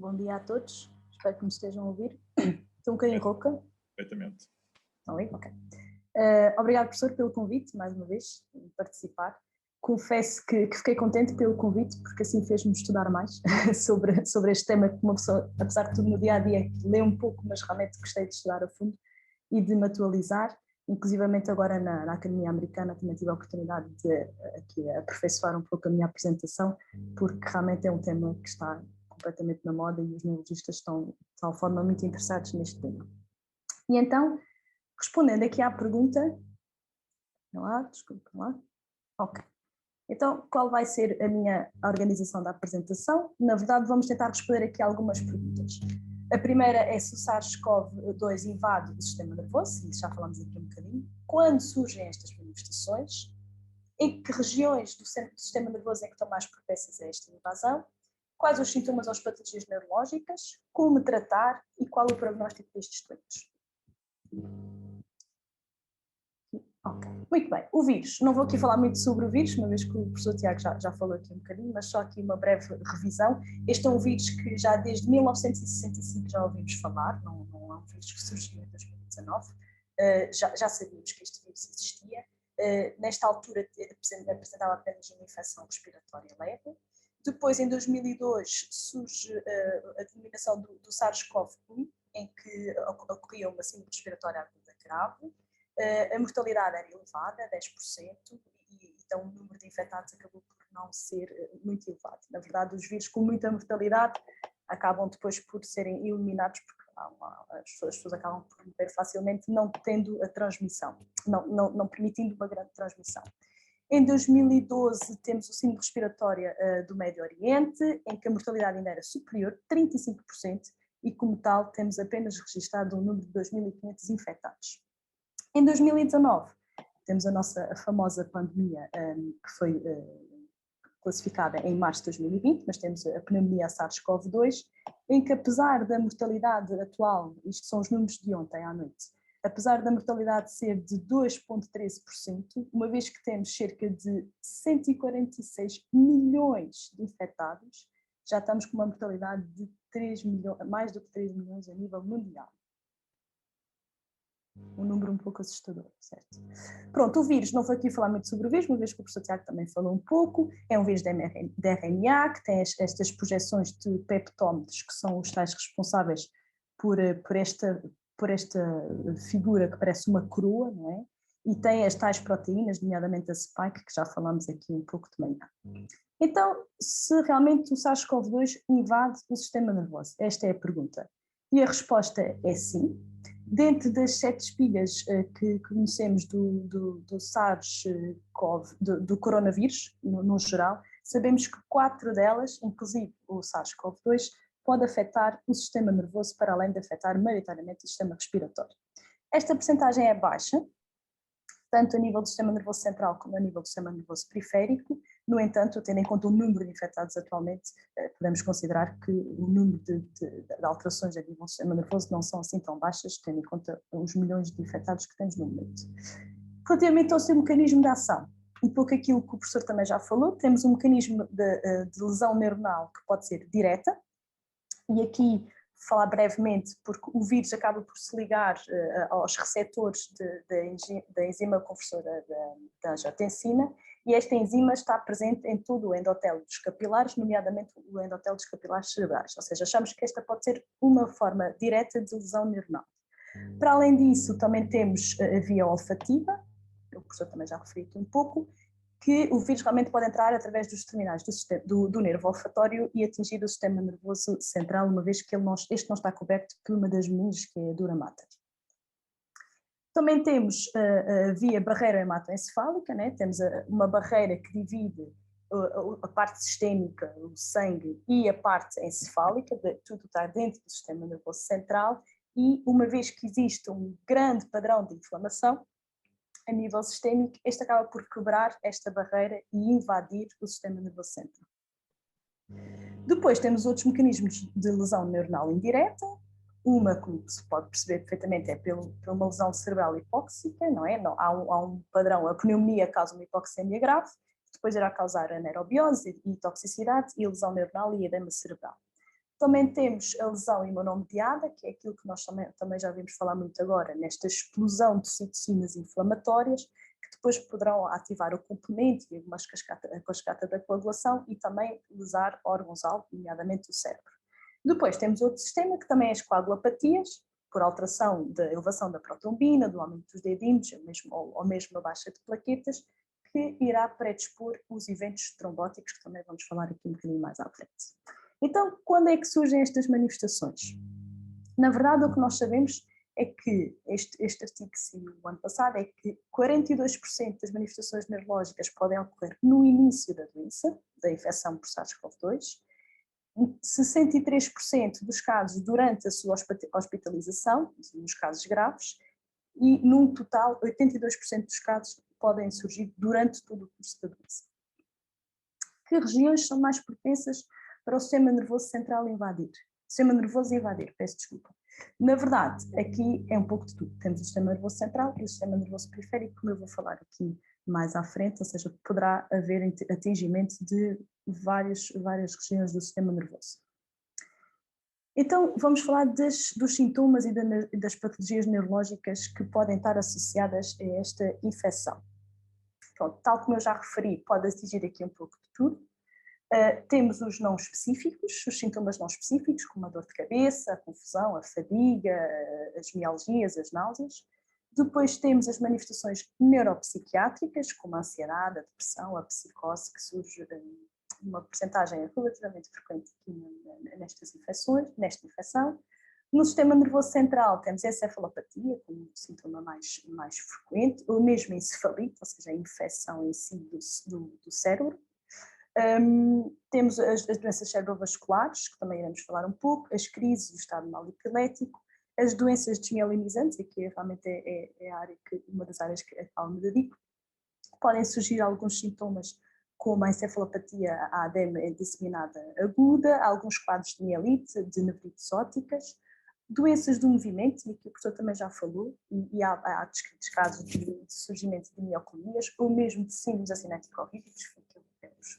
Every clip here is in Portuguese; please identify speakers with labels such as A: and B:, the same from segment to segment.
A: Bom dia a todos, espero que me estejam a ouvir. Estou um bocadinho rouca.
B: Perfeitamente.
A: Estão aí? Ok. Obrigado, professor, pelo convite, mais uma vez, de participar. Confesso que fiquei contente pelo convite, porque assim fez-me estudar mais sobre este tema, que uma pessoa, apesar de tudo no dia-a-dia, lê um pouco, mas realmente gostei de estudar a fundo e de me atualizar. Inclusivamente agora na Academia Americana também tive a oportunidade de aqui aperfeiçoar um pouco a minha apresentação, porque realmente é um tema que está completamente na moda e os neurologistas estão de tal forma muito interessados neste tema. E então, respondendo aqui à pergunta, não há, desculpa, não há? Ok. Então, qual vai ser a minha organização da apresentação? Na verdade, vamos tentar responder aqui algumas perguntas. A primeira é se o SARS-CoV-2 invade o sistema nervoso, e já falamos aqui um bocadinho. Quando surgem estas manifestações? Em que regiões do sistema nervoso é que estão mais propensas a esta invasão? Quais os sintomas ou as patologias neurológicas? Como tratar e qual o prognóstico destes doentes? Ok, muito bem. O vírus, não vou aqui falar muito sobre o vírus, uma vez que o professor Tiago já falou aqui um bocadinho, mas só aqui uma breve revisão. Este é um vírus que já desde 1965 já ouvimos falar, não é um vírus que surgiu em 2019, já sabíamos que este vírus existia. Nesta altura apresentava apenas uma infecção respiratória leve. Depois, em 2002, surge a denominação do SARS-CoV-1, em que ocorria uma síndrome respiratória aguda grave. A mortalidade era elevada, 10%, e então o número de infectados acabou por não ser muito elevado. Na verdade, os vírus com muita mortalidade acabam depois por serem eliminados, porque as pessoas acabam por morrer facilmente, não tendo a transmissão, não permitindo uma grande transmissão. Em 2012 temos o síndrome respiratória do Médio Oriente, em que a mortalidade ainda era superior, 35%, e como tal temos apenas registrado um número de 2.500 infectados. Em 2019 temos a famosa pandemia que foi classificada em março de 2020, mas temos a pneumonia SARS-CoV-2, em que apesar da mortalidade atual, isto são os números de ontem à noite, apesar da mortalidade ser de 2,13%, uma vez que temos cerca de 146 milhões de infectados, já estamos com uma mortalidade de 3 milhões, mais do que 3 milhões a nível mundial. Um número um pouco assustador, certo? Pronto, o vírus, não vou aqui falar muito sobre o vírus, uma vez que o professor Tiago também falou um pouco, é um vírus de RNA, que tem estas projeções de peptómetros, que são os tais responsáveis por esta figura que parece uma coroa, não é? E tem as tais proteínas, nomeadamente a spike, que já falamos aqui um pouco de manhã. Então, se realmente o SARS-CoV-2 invade o sistema nervoso? Esta é a pergunta. E a resposta é sim. Dentro das 7 espigas que conhecemos do SARS-CoV, do coronavírus, no geral, sabemos que 4 delas, inclusive o SARS-CoV-2, pode afetar o sistema nervoso para além de afetar maioritariamente o sistema respiratório. Esta percentagem é baixa, tanto a nível do sistema nervoso central como a nível do sistema nervoso periférico. No entanto, tendo em conta o número de infectados atualmente, podemos considerar que o número de alterações a nível do sistema nervoso não são assim tão baixas, tendo em conta os milhões de infectados que temos no momento. Relativamente ao seu mecanismo de ação, um pouco aquilo que o professor também já falou, temos um mecanismo de lesão neuronal que pode ser direta, e aqui falar brevemente, porque o vírus acaba por se ligar aos receptores da enzima conversora da angiotensina, e esta enzima está presente em todo o endotélio dos capilares, nomeadamente o endotélio dos capilares cerebrais, ou seja, achamos que esta pode ser uma forma direta de lesão neuronal. Para além disso, também temos a via olfativa, o professor também já referiu aqui um pouco, que o vírus realmente pode entrar através dos terminais do nervo olfatório e atingir o sistema nervoso central, uma vez que este não está coberto por uma das meninges, que é a dura mater. Também temos a via barreira hematoencefálica, né? Temos uma barreira que divide a parte sistêmica, o sangue, e a parte encefálica, tudo está dentro do sistema nervoso central, e uma vez que existe um grande padrão de inflamação, a nível sistémico, este acaba por quebrar esta barreira e invadir o sistema nervoso central. Depois temos outros mecanismos de lesão neuronal indireta, uma, como se pode perceber perfeitamente, é por uma lesão cerebral hipóxica, não é? Há um padrão, a pneumonia causa uma hipoxemia grave, depois irá causar anaerobiose e toxicidade, e lesão neuronal e edema cerebral. Também temos a lesão imunomediada, que é aquilo que nós também já vimos falar muito agora, nesta explosão de citocinas inflamatórias, que depois poderão ativar o complemento e a cascata da coagulação e também lesar órgãos-alvo, nomeadamente o cérebro. Depois temos outro sistema, que também é as coagulopatias, por alteração da elevação da protrombina, do aumento dos dedímetros, ou mesmo a baixa de plaquetas, que irá predispor os eventos trombóticos, que também vamos falar aqui um bocadinho mais à frente. Então, quando é que surgem estas manifestações? Na verdade, o que nós sabemos é que, este artigo que saiu o ano passado, é que 42% das manifestações neurológicas podem ocorrer no início da doença, da infecção por SARS-CoV-2, 63% dos casos durante a sua hospitalização, nos casos graves, e num total 82% dos casos podem surgir durante todo o curso da doença. Que regiões são mais propensas para o sistema nervoso central invadir? Sistema nervoso invadir, peço desculpa. Na verdade, aqui é um pouco de tudo. Temos o sistema nervoso central e o sistema nervoso periférico, como eu vou falar aqui mais à frente, ou seja, poderá haver atingimento de várias regiões do sistema nervoso. Então, vamos falar dos sintomas e das patologias neurológicas que podem estar associadas a esta infecção. Pronto, tal como eu já referi, pode atingir aqui um pouco de tudo. Temos os não específicos, os sintomas não específicos, como a dor de cabeça, a confusão, a fadiga, as mialgias, as náuseas. Depois temos as manifestações neuropsiquiátricas, como a ansiedade, a depressão, a psicose, que surge uma percentagem relativamente frequente aqui nesta infecção. No sistema nervoso central temos a encefalopatia como sintoma mais frequente, ou mesmo a encefalite, ou seja, a infecção em si do cérebro. Temos as doenças cerebrovasculares, que também iremos falar um pouco, as crises, o estado mal epilético, as doenças desmielinizantes, e que realmente é uma das áreas que a me dedico. Podem surgir alguns sintomas como a encefalopatia, a edema disseminada aguda, alguns quadros de mielite, de nevrites ópticas, doenças do movimento, e aqui o professor também já falou, e há descritos casos de surgimento de mioclonias, ou mesmo de síndromes acinético-rígidos,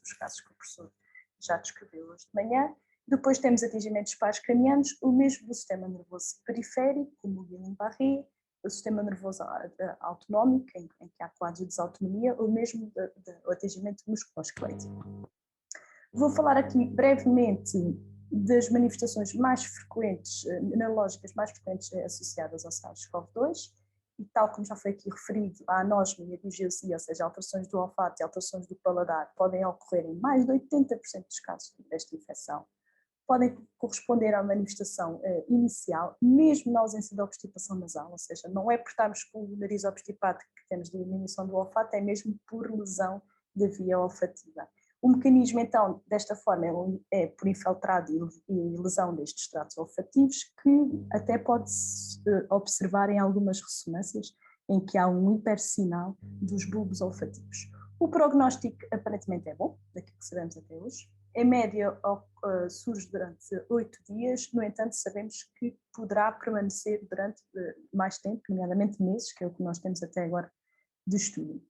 A: os casos que o professor já descreveu hoje de manhã. Depois temos atingimentos pares cranianos, o mesmo do sistema nervoso periférico, como o Guillain-Barré, o sistema nervoso autonómico, em que há quadros de desautonomia, ou mesmo o atingimento musculoesquelético. Vou falar aqui brevemente das manifestações mais frequentes, neurológicas mais frequentes associadas ao SARS-CoV-2, e tal como já foi aqui referido, a anosmia e a disgeusia, ou seja, alterações do olfato e alterações do paladar, podem ocorrer em mais de 80% dos casos desta infecção. Podem corresponder à manifestação inicial, mesmo na ausência de obstipação nasal, ou seja, não é por estarmos com o nariz obstipado que temos diminuição do olfato, é mesmo por lesão da via olfativa. O mecanismo, então, desta forma, é por infiltrado e lesão destes tratos olfativos, que até pode-se observar em algumas ressonâncias em que há um hipersinal dos bulbos olfativos. O prognóstico aparentemente é bom, daquilo que sabemos até hoje. Em média, surge durante 8 dias, no entanto, sabemos que poderá permanecer durante mais tempo, nomeadamente meses, que é o que nós temos até agora de estudo.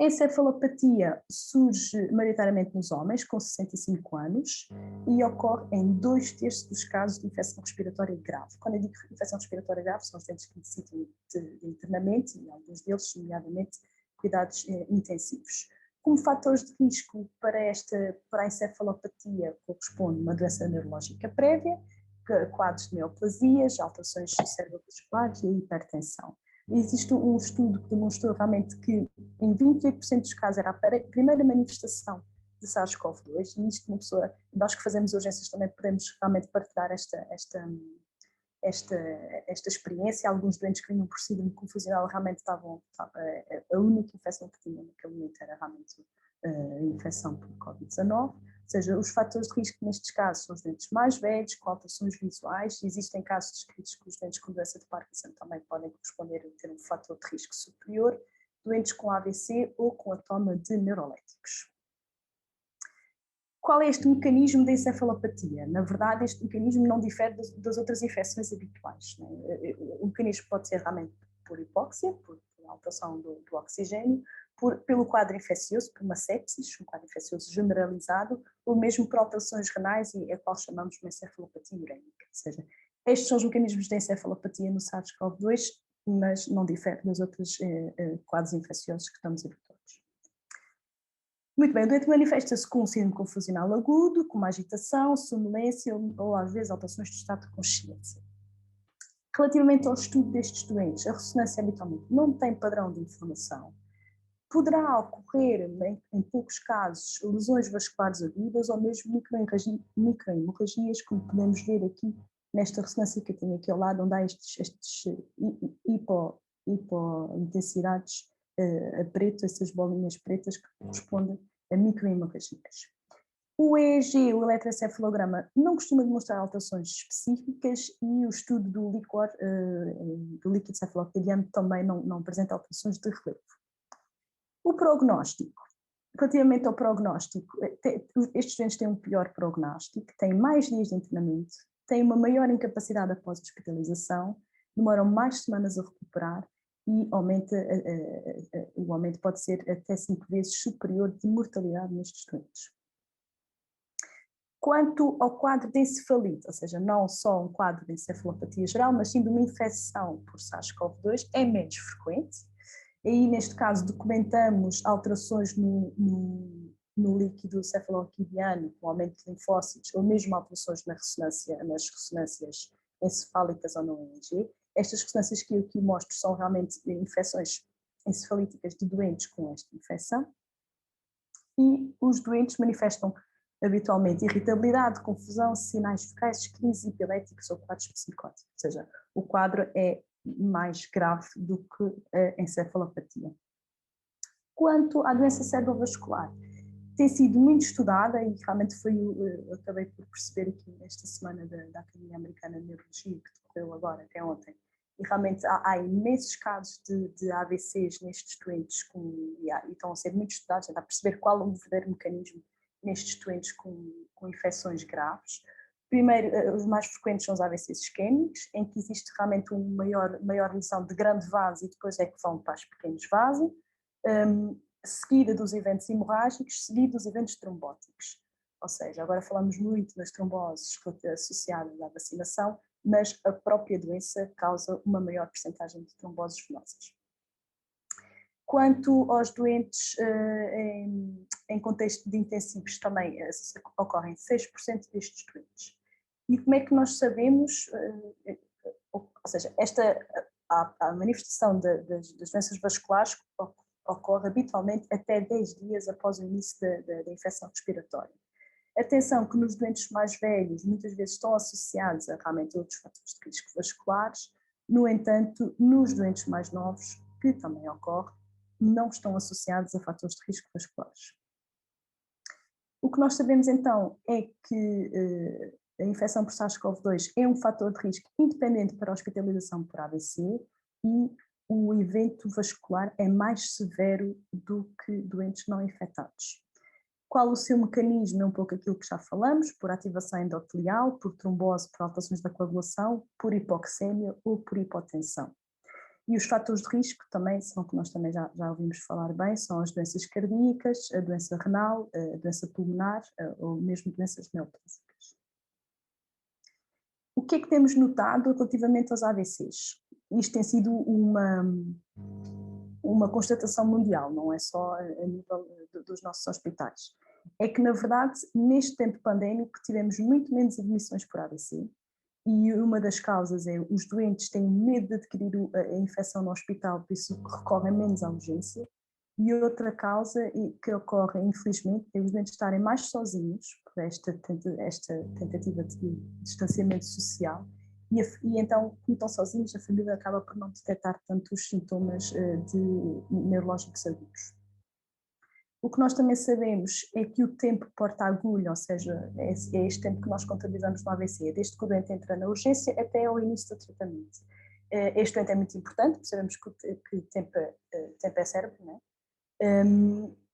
A: A encefalopatia surge maioritariamente nos homens com 65 anos e ocorre em 2/3 dos casos de infecção respiratória grave. Quando eu digo infecção respiratória grave, são os doentes que necessitam de internamento e alguns deles, nomeadamente, cuidados intensivos. Como fatores de risco para a encefalopatia corresponde uma doença neurológica prévia, quadros de neoplasias, alterações cerebrovasculares e hipertensão. Existe um estudo que demonstrou realmente que em 28% dos casos era a primeira manifestação de SARS-CoV-2, e isto, nós que fazemos urgências também podemos realmente partilhar esta experiência. Alguns doentes que vinham por síndrome confusional realmente a única infecção que tinham naquele momento era realmente a infecção por Covid-19. Ou seja, os fatores de risco nestes casos são os doentes mais velhos, com alterações visuais. Existem casos descritos que os doentes com doença de Parkinson também podem corresponder a ter um fator de risco superior, doentes com AVC ou com a toma de neuroléticos. Qual é este mecanismo da encefalopatia? Na verdade, este mecanismo não difere das outras infecções habituais, né? O mecanismo pode ser realmente por hipóxia, por alteração do oxigênio, pelo quadro infeccioso, por uma sepsis, um quadro infeccioso generalizado, ou mesmo por alterações renais, e a qual chamamos de encefalopatia urémica. Ou seja, estes são os mecanismos de encefalopatia no SARS-CoV-2, mas não diferem dos outros quadros infecciosos que estamos habituados. Muito bem, o doente manifesta-se com um síndrome confusional agudo, com uma agitação, sonolência ou às vezes alterações de estado de consciência. Relativamente ao estudo destes doentes, a ressonância habitualmente não tem padrão de inflamação. Poderá ocorrer, em poucos casos, lesões vasculares agudas ou mesmo microhemorragias, como podemos ver aqui nesta ressonância que eu tenho aqui ao lado, onde há estes hipointensidades a preto, essas bolinhas pretas que correspondem a microhemorragias. O EEG, o eletroencefalograma, não costuma demonstrar alterações específicas e o estudo do líquido cefalocraniano também não apresenta alterações de relevo. O prognóstico. Relativamente ao prognóstico, estes doentes têm um pior prognóstico, têm mais dias de internamento, têm uma maior incapacidade após a hospitalização, demoram mais semanas a recuperar e o aumento pode ser até 5 vezes superior de mortalidade nestes doentes. Quanto ao quadro de encefalite, ou seja, não só um quadro de encefalopatia geral, mas sim de uma infecção por SARS-CoV-2, é menos frequente. Aí, neste caso, documentamos alterações no líquido cefalorraquidiano, com aumento de linfócitos, ou mesmo alterações nas ressonâncias encefálicas ou no EEG. Estas ressonâncias que eu aqui mostro são realmente infecções encefalíticas de doentes com esta infecção. E os doentes manifestam habitualmente irritabilidade, confusão, sinais focais, crises epiléticos ou quadros psicóticos. Ou seja, o quadro é mais grave do que a encefalopatia. Quanto à doença cerebrovascular, tem sido muito estudada e realmente eu acabei por perceber aqui nesta semana da Academia Americana de Neurologia, que decorreu agora, até ontem, e realmente há imensos casos de AVCs nestes doentes e estão a ser muito estudados, a perceber qual é o verdadeiro mecanismo nestes doentes com infecções graves. Primeiro, os mais frequentes são os AVCs isquémicos, em que existe realmente uma maior lesão de grande vaso e depois é que vão para os pequenos vasos, seguida dos eventos hemorrágicos, seguida dos eventos trombóticos. Ou seja, agora falamos muito das tromboses associadas à vacinação, mas a própria doença causa uma maior percentagem de tromboses venosas. Quanto aos doentes em contexto de intensivos, também ocorrem 6% destes doentes. E como é que nós sabemos, ou seja, a manifestação das doenças vasculares ocorre habitualmente até 10 dias após o início da infecção respiratória. Atenção que nos doentes mais velhos muitas vezes estão associados a realmente outros fatores de risco vasculares, no entanto, nos doentes mais novos, que também ocorre, não estão associados a fatores de risco vasculares. O que nós sabemos então é que a infecção por SARS-CoV-2 é um fator de risco independente para a hospitalização por AVC e o evento vascular é mais severo do que doentes não infectados. Qual o seu mecanismo? É um pouco aquilo que já falamos, por ativação endotelial, por trombose, por alterações da coagulação, por hipoxémia ou por hipotensão. E os fatores de risco também são, que nós também já ouvimos falar bem, são as doenças cardíacas, a doença renal, a doença pulmonar ou mesmo doenças neoplásicas. O que é que temos notado relativamente aos AVCs? Isto tem sido uma constatação mundial, não é só a nível dos nossos hospitais. É que, na verdade, neste tempo pandémico tivemos muito menos admissões por AVC, e uma das causas é os doentes têm medo de adquirir a infecção no hospital, por isso recorrem menos à urgência. E outra causa que ocorre, infelizmente, é os doentes estarem mais sozinhos, por esta tentativa de distanciamento social, e então, como estão sozinhos, a família acaba por não detectar tanto os sintomas neurológicos agudos. O que nós também sabemos é que o tempo porta-agulha, ou seja, é este tempo que nós contabilizamos no AVC, desde que o doente entra na urgência até ao início do tratamento. Este doente é muito importante, porque sabemos que o tempo é cérebro, não é?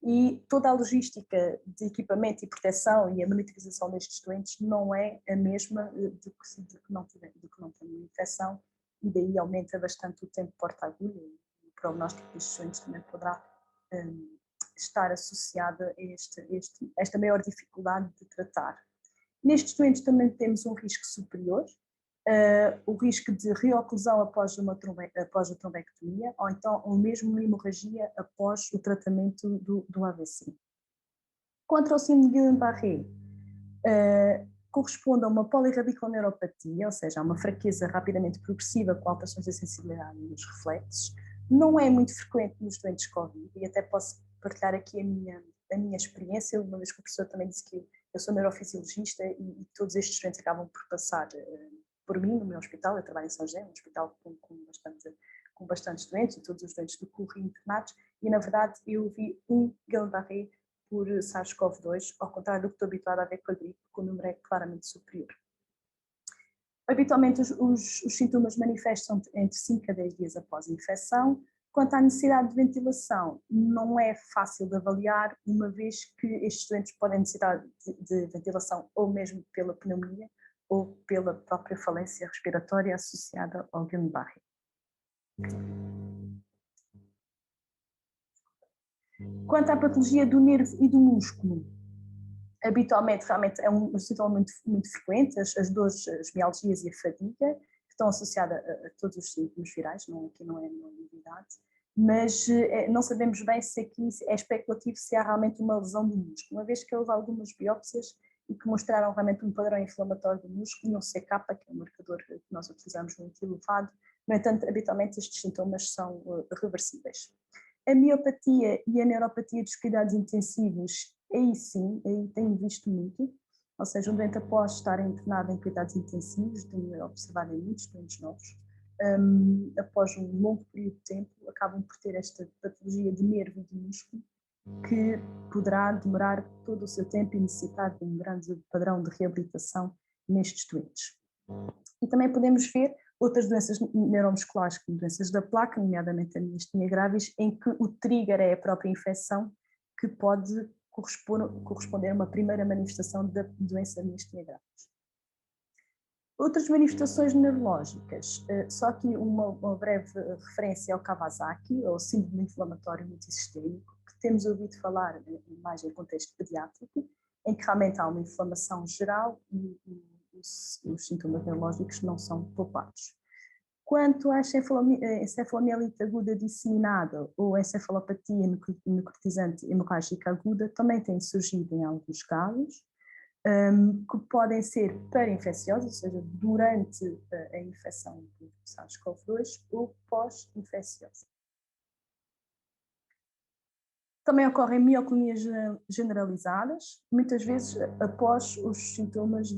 A: E toda a logística de equipamento e proteção e a monitorização destes doentes não é a mesma do que não tem uma infecção, e daí aumenta bastante o tempo porta-agulha, e o prognóstico destes doentes também poderá estar associada a esta maior dificuldade de tratar. Nestes doentes também temos um risco superior, o risco de reoclusão após a trombectomia, ou mesmo uma hemorragia após o tratamento do AVC. Quanto ao síndrome de Guillain-Barré, corresponde a uma polirradiculoneuropatia, ou seja, a uma fraqueza rapidamente progressiva com alterações da sensibilidade e dos reflexos. Não é muito frequente nos doentes Covid, e até posso partilhar aqui a minha experiência, uma vez que o professor também disse que eu sou neurofisiologista e todos estes doentes acabam por passar por mim no meu hospital. Eu trabalho em São José, um hospital com bastantes doentes, e todos os doentes do CURRI internados, e na verdade eu vi um Guillain-Barré por SARS-CoV-2, ao contrário do que estou habituada a ver com a gripe, que o número é claramente superior. Habitualmente os sintomas manifestam entre 5 a 10 dias após a infecção. Quanto à necessidade de ventilação, não é fácil de avaliar, uma vez que estes doentes podem necessitar de ventilação ou mesmo pela pneumonia ou pela própria falência respiratória associada ao Guillain-Barré. Quanto à patologia do nervo e do músculo, habitualmente realmente é um sintoma muito frequente, as dores, as mialgias e a fadiga, que estão associadas a todos os sintomas virais, aqui não é novidade, mas não sabemos bem se aqui é especulativo se há realmente uma lesão do músculo, uma vez que houve algumas biópsias e que mostraram realmente um padrão inflamatório do músculo e um CK, que é um marcador que nós utilizamos muito elevado. No entanto, habitualmente estes sintomas são reversíveis. A miopatia e a neuropatia dos cuidados intensivos, aí sim, aí tenho visto muito, ou seja, um doente após estar internado em cuidados intensivos, tenho observado em muitos doentes novos, após um longo período de tempo, acabam por ter esta patologia de nervo e de músculo, que poderá demorar todo o seu tempo e necessitar de um grande padrão de reabilitação nestes doentes. E também podemos ver outras doenças neuromusculares, como doenças da placa, nomeadamente a miastenia gravis, em que o trigger é a própria infecção, que pode corresponder a uma primeira manifestação da doença miastenia gravis. Outras manifestações neurológicas, só aqui uma breve referência ao Kawasaki, ou síndrome inflamatório multissistémico, que temos ouvido falar mais em contexto pediátrico, em que realmente há uma inflamação geral e os sintomas neurológicos não são poupados. Quanto à encefalomielite aguda disseminada ou encefalopatia necrotizante hemorrágica aguda, também tem surgido em alguns casos, que podem ser para-infecciosas, ou seja, durante a infecção do SARS-CoV-2 ou pós-infecciosa. Também ocorrem mioclonias generalizadas, muitas vezes após os sintomas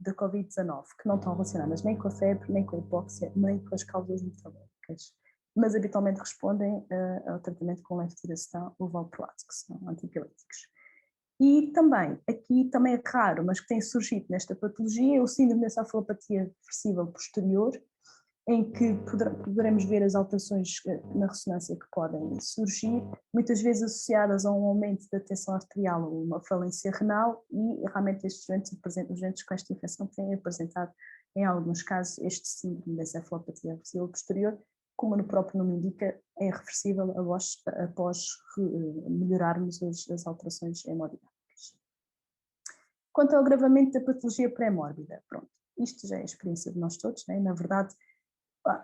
A: da Covid-19, que não estão relacionadas nem com a febre, nem com a hipóxia, nem com as causas metabólicas, mas habitualmente respondem ao tratamento com levetiracetam ou valproato, que são antipiléticos. E também, aqui também é raro, mas que tem surgido nesta patologia, é o síndrome de encefalopatia reversível posterior, em que poderemos ver as alterações na ressonância que podem surgir, muitas vezes associadas a um aumento da tensão arterial ou uma falência renal, e realmente estes doentes, os doentes com esta infecção têm apresentado, em alguns casos, este síndrome de encefalopatia reversível posterior, como no próprio nome indica, é reversível após melhorarmos as alterações hemodinâmicas. Quanto ao agravamento da patologia pré-mórbida, pronto, isto já é a experiência de nós todos, né? Na verdade,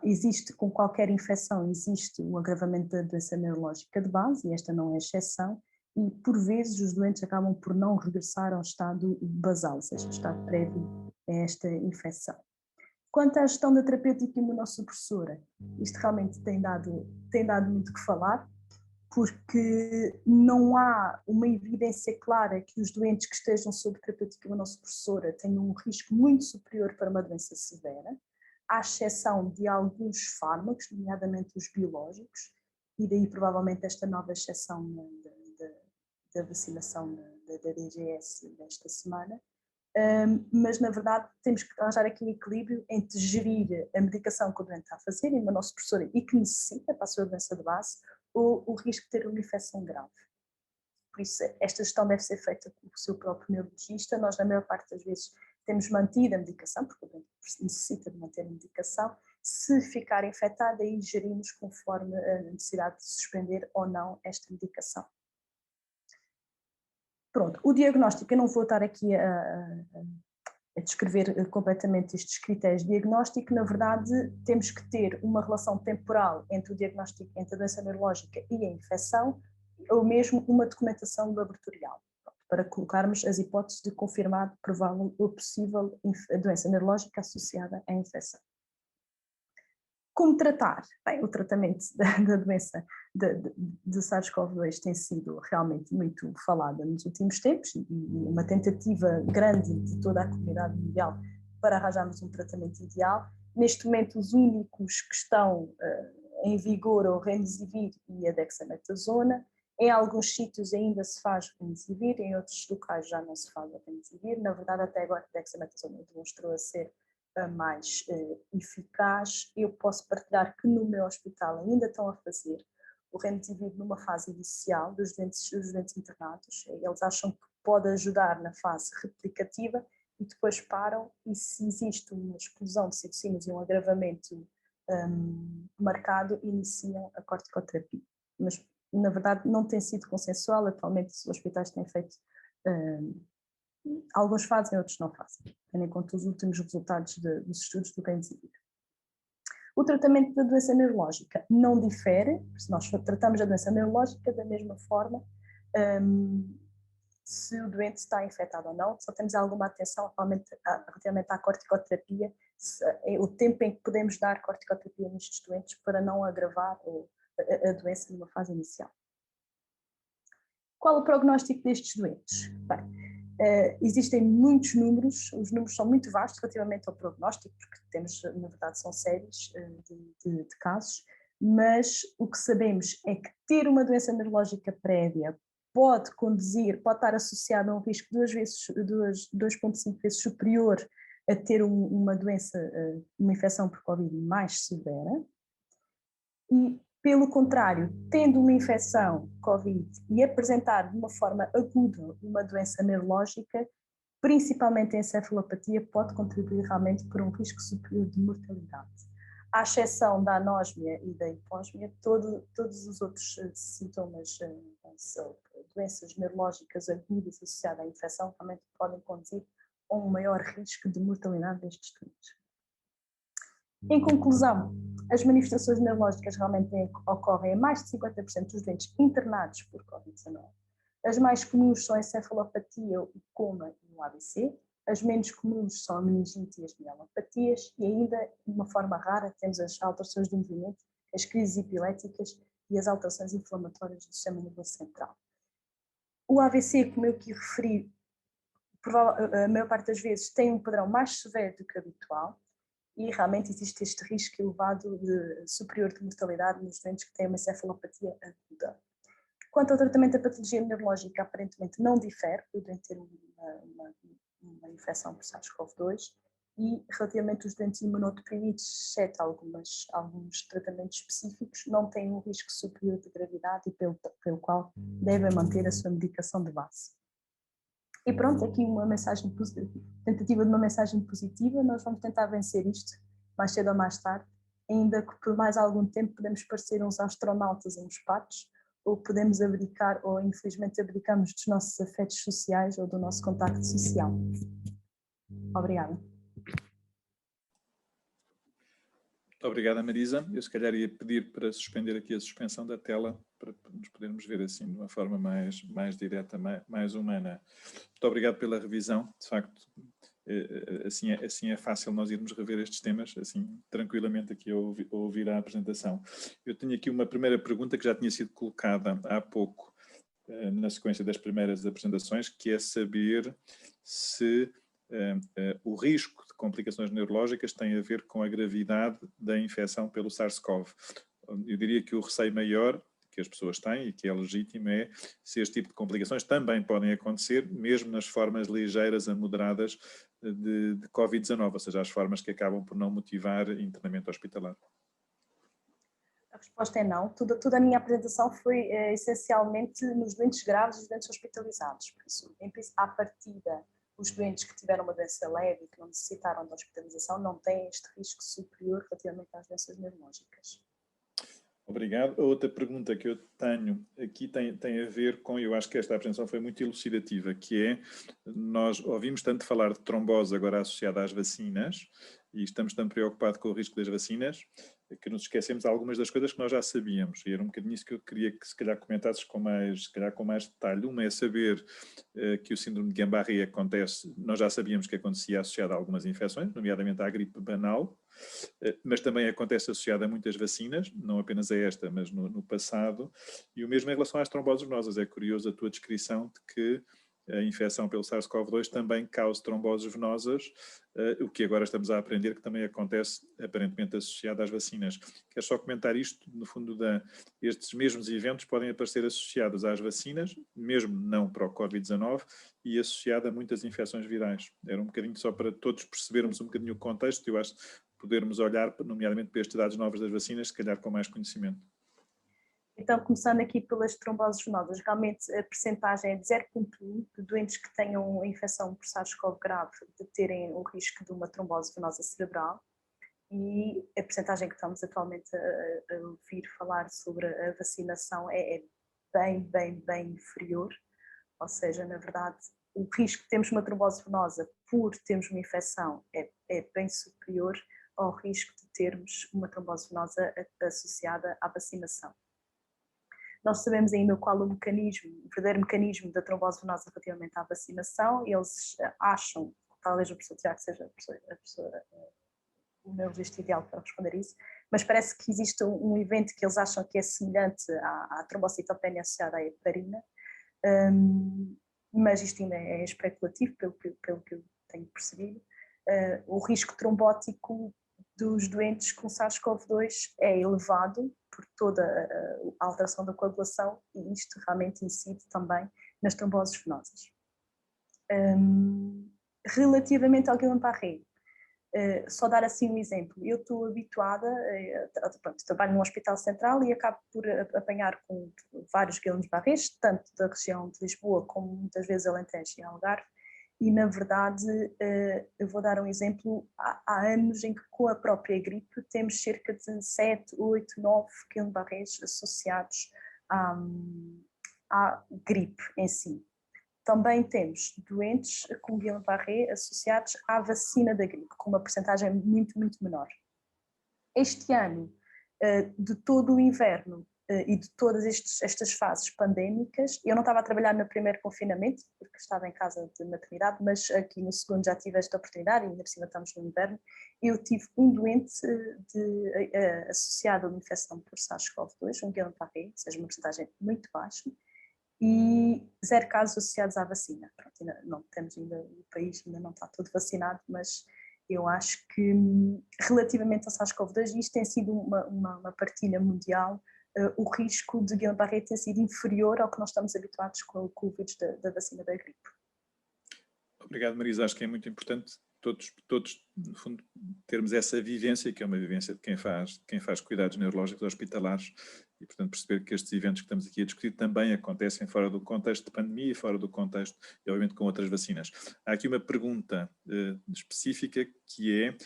A: existe, com qualquer infecção, existe um agravamento da doença neurológica de base, e esta não é exceção, e por vezes os doentes acabam por não regressar ao estado basal, ou seja, o estado prévio a esta infecção. Quanto à gestão da terapêutica imunossupressora, isto realmente tem dado muito que falar, porque não há uma evidência clara que os doentes que estejam sob terapêutica imunossupressora tenham um risco muito superior para uma doença severa, à exceção de alguns fármacos, nomeadamente os biológicos, e daí provavelmente esta nova exceção da vacinação da DGS desta semana. Mas na verdade temos que arranjar aqui um equilíbrio entre gerir a medicação que o doente está a fazer, a imunossupressora, e que necessita para a sua doença de base, ou o risco de ter uma infecção grave. Por isso, esta gestão deve ser feita com o seu próprio neurologista. Nós, na maior parte das vezes, temos mantido a medicação, porque o doente necessita de manter a medicação. Se ficar infectada, aí gerimos conforme a necessidade de suspender ou não esta medicação. Pronto, o diagnóstico, eu não vou estar aqui a descrever completamente estes critérios de diagnóstico. Na verdade, temos que ter uma relação temporal entre o diagnóstico, entre a doença neurológica e a infecção, ou mesmo uma documentação laboratorial, para colocarmos as hipóteses de confirmado, provável ou possível doença neurológica associada à infecção. Como tratar? Bem, o tratamento da doença de SARS-CoV-2 tem sido realmente muito falada nos últimos tempos e uma tentativa grande de toda a comunidade mundial para arranjarmos um tratamento ideal. Neste momento, os únicos que estão em vigor é o Remdesivir e a Dexametasona. Em alguns sítios ainda se faz o Remdesivir, em outros locais já não se faz o Remdesivir. Na verdade, até agora a Dexametasona demonstrou a ser mais eficaz. Eu posso partilhar que no meu hospital ainda estão a fazer o Remdesivir numa fase inicial dos doentes internados. Eles acham que pode ajudar na fase replicativa e depois param, e se existe uma explosão de citocinas e um agravamento marcado, iniciam a corticoterapia. Mas, na verdade, não tem sido consensual. Atualmente os hospitais têm feito alguns fazem, outros não fazem, tendo em conta os últimos resultados dos estudos do Remdesivir. O tratamento da doença neurológica não difere, se nós tratamos a doença neurológica da mesma forma, se o doente está infectado ou não. Só temos alguma atenção relativamente à corticoterapia, o tempo em que podemos dar corticoterapia nestes doentes para não agravar a doença numa fase inicial. Qual o prognóstico destes doentes? Bem, existem muitos números, os números são muito vastos relativamente ao prognóstico, porque temos, na verdade, são séries de casos, mas o que sabemos é que ter uma doença neurológica prévia pode estar associado a um risco 2,5 vezes superior a ter uma doença, uma infecção por Covid mais severa. E, pelo contrário, tendo uma infecção Covid e apresentar de uma forma aguda uma doença neurológica, principalmente a encefalopatia, pode contribuir realmente para um risco superior de mortalidade. À exceção da anosmia e da hiposmia, todos os outros sintomas, doenças neurológicas agudas associadas à infecção, realmente podem conduzir a um maior risco de mortalidade destes doentes. Em conclusão, as manifestações neurológicas realmente ocorrem em mais de 50% dos doentes internados por Covid-19. As mais comuns são a encefalopatia, o coma e o AVC. As menos comuns são a meningite e as mielopatias. E ainda, de uma forma rara, temos as alterações do movimento, as crises epiléticas e as alterações inflamatórias do sistema nervoso central. O AVC, como eu aqui referi, a maior parte das vezes tem um padrão mais severo do que o habitual, e realmente existe este risco elevado superior de mortalidade nos doentes que têm uma encefalopatia aguda. Quanto ao tratamento da patologia neurológica, aparentemente não difere do doente ter uma infecção por SARS-CoV-2, e relativamente aos doentes imunodeprimidos, exceto alguns tratamentos específicos, não têm um risco superior de gravidade e pelo qual devem manter a sua medicação de base. E pronto, aqui uma mensagem positiva, tentativa de uma mensagem positiva. Nós vamos tentar vencer isto, mais cedo ou mais tarde, ainda que por mais algum tempo podemos parecer uns astronautas em espaços, ou podemos abdicar, ou infelizmente abdicamos dos nossos afetos sociais ou do nosso contacto social. Obrigada.
B: Muito obrigada, Marisa. Eu se calhar ia pedir para suspender aqui a suspensão da tela, para nos podermos ver assim de uma forma mais direta, mais humana. Muito obrigado pela revisão. De facto, assim é fácil nós irmos rever estes temas, assim, tranquilamente aqui a ouvir a apresentação. Eu tenho aqui uma primeira pergunta que já tinha sido colocada há pouco, na sequência das primeiras apresentações, que é saber se o risco de complicações neurológicas tem a ver com a gravidade da infecção pelo SARS-CoV. Eu diria que o receio maior que as pessoas têm e que é legítimo é se este tipo de complicações também podem acontecer, mesmo nas formas ligeiras a moderadas de Covid-19, ou seja, as formas que acabam por não motivar internamento hospitalar.
A: A resposta é não. Toda a minha apresentação foi essencialmente nos doentes graves e os doentes hospitalizados. Por isso, à partida, os doentes que tiveram uma doença leve e que não necessitaram de hospitalização não têm este risco superior relativamente às doenças neurológicas.
B: Obrigado. A outra pergunta que eu tenho aqui tem a ver com, eu acho que esta apresentação foi muito elucidativa, que é, nós ouvimos tanto falar de trombose agora associada às vacinas, e estamos tão preocupados com o risco das vacinas, que nos esquecemos de algumas das coisas que nós já sabíamos, e era um bocadinho isso que eu queria que se calhar comentasses com mais detalhe. Uma é saber que o síndrome de Guillain-Barré acontece, nós já sabíamos que acontecia associado a algumas infecções, nomeadamente à gripe banal, mas também acontece associado a muitas vacinas, não apenas a esta, mas no passado, e o mesmo em relação às tromboses venosas. É curioso a tua descrição de que a infecção pelo SARS-CoV-2 também causa tromboses venosas, o que agora estamos a aprender que também acontece aparentemente associado às vacinas. Quero só comentar isto, no fundo, estes mesmos eventos podem aparecer associados às vacinas, mesmo não para o Covid-19, e associado a muitas infecções virais. Era um bocadinho só para todos percebermos um bocadinho o contexto, eu acho, podermos olhar, nomeadamente para estes dados novos das vacinas, se calhar com mais conhecimento.
A: Então, começando aqui pelas tromboses venosas, realmente a percentagem é de 0,1 de doentes que tenham infecção por SARS-CoV grave de terem o risco de uma trombose venosa cerebral, e a percentagem que estamos atualmente a ouvir falar sobre a vacinação é bem inferior, ou seja, na verdade, o risco de termos uma trombose venosa por termos uma infecção é bem superior ao risco de termos uma trombose venosa associada à vacinação. Nós sabemos ainda qual o verdadeiro mecanismo da trombose venosa relativamente à vacinação. Eles acham, talvez o professor Tiago seja o meu gesto ideal para responder isso, mas parece que existe um evento que eles acham que é semelhante à trombocitopenia associada à heparina, mas isto ainda é especulativo, pelo que eu tenho percebido. O risco trombótico dos doentes com SARS-CoV-2 é elevado por toda a alteração da coagulação, e isto realmente incide também nas tromboses venosas. Relativamente ao Guillain-Barré, só dar assim um exemplo. Eu estou habituada, trabalho num hospital central e acabo por apanhar com vários Guillain-Barrés, tanto da região de Lisboa como muitas vezes Alentejo e Algarve, e na verdade eu vou dar um exemplo. Há anos em que com a própria gripe temos cerca de 7, 8, 9 Guillain-Barrés associados à gripe em si. Também temos doentes com Guillain-Barré associados à vacina da gripe, com uma percentagem muito menor. Este ano, de todo o inverno e de todas estas fases pandémicas, eu não estava a trabalhar no primeiro confinamento, porque estava em casa de maternidade, mas aqui no segundo já tive esta oportunidade, e ainda por cima estamos no inverno. Eu tive um doente associado a uma infecção por SARS-CoV-2, um Guillain-Barré, ou seja, uma percentagem muito baixa, e 0 casos associados à vacina. Pronto, ainda não temos ainda, o país ainda não está todo vacinado, mas eu acho que relativamente ao SARS-CoV-2, isto tem sido uma partilha mundial, o risco de Guillain-Barré tem sido inferior ao que nós estamos habituados com o vírus da vacina da gripe.
B: Obrigado, Marisa. Acho que é muito importante todos, no fundo, termos essa vivência, que é uma vivência de quem faz cuidados neurológicos hospitalares, e, portanto, perceber que estes eventos que estamos aqui a discutir também acontecem fora do contexto de pandemia e fora do contexto, e, obviamente, com outras vacinas. Há aqui uma pergunta específica, que é,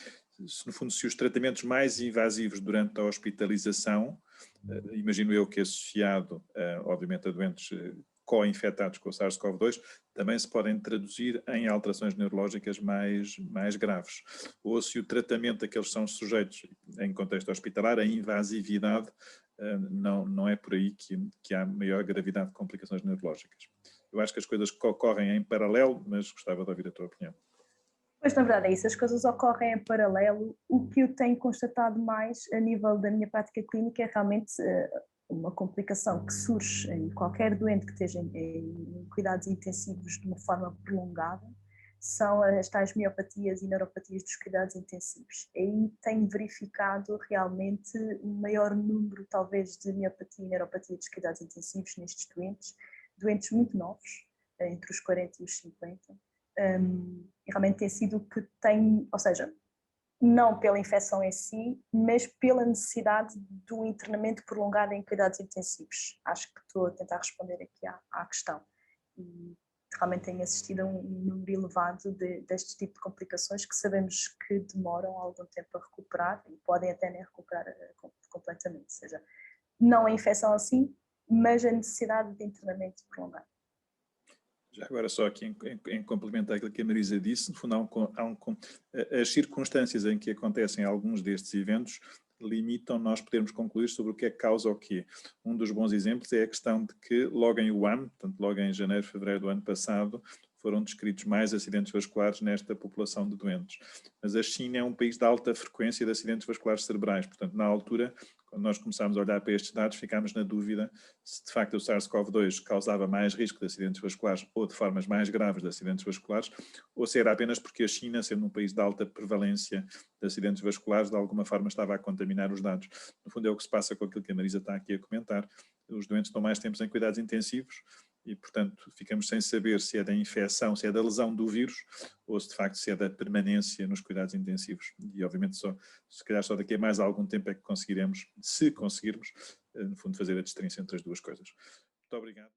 B: se os tratamentos mais invasivos durante a hospitalização, imagino eu que associado, obviamente, a doentes co-infectados com o SARS-CoV-2, também se podem traduzir em alterações neurológicas mais graves. Ou se o tratamento a que eles são sujeitos em contexto hospitalar, a invasividade, não é por aí que há maior gravidade de complicações neurológicas. Eu acho que as coisas ocorrem em paralelo, mas gostava de ouvir a tua opinião.
A: Pois, na verdade é isso, as coisas ocorrem em paralelo. O que eu tenho constatado mais a nível da minha prática clínica é realmente uma complicação que surge em qualquer doente que esteja em cuidados intensivos de uma forma prolongada, são as tais miopatias e neuropatias dos cuidados intensivos. Aí tenho verificado realmente um maior número, talvez, de miopatia e neuropatia dos cuidados intensivos nestes doentes muito novos, entre os 40 e os 50. E realmente tem sido o que tem, ou seja, não pela infecção em si, mas pela necessidade do internamento prolongado em cuidados intensivos. Acho que estou a tentar responder aqui à questão. E realmente tem assistido a um número elevado deste tipo de complicações que sabemos que demoram algum tempo a recuperar e podem até nem recuperar completamente. Ou seja, não a infecção assim, mas a necessidade de internamento prolongado.
B: Já agora só aqui em complemento àquilo que a Marisa disse, no fundo as circunstâncias em que acontecem alguns destes eventos limitam nós podermos concluir sobre o que é que causa o quê. Um dos bons exemplos é a questão de que logo em Wuhan, portanto logo em janeiro, fevereiro do ano passado, foram descritos mais acidentes vasculares nesta população de doentes. Mas a China é um país de alta frequência de acidentes vasculares cerebrais, portanto na altura, quando nós começámos a olhar para estes dados, ficámos na dúvida se de facto o SARS-CoV-2 causava mais risco de acidentes vasculares ou de formas mais graves de acidentes vasculares, ou se era apenas porque a China, sendo um país de alta prevalência de acidentes vasculares, de alguma forma estava a contaminar os dados. No fundo é o que se passa com aquilo que a Marisa está aqui a comentar. Os doentes estão mais tempo em cuidados intensivos e, portanto, ficamos sem saber se é da infecção, se é da lesão do vírus ou se de facto se é da permanência nos cuidados intensivos. E, obviamente, se calhar só daqui a mais algum tempo é que conseguiremos, se conseguirmos, no fundo, fazer a distinção entre as duas coisas. Muito obrigado.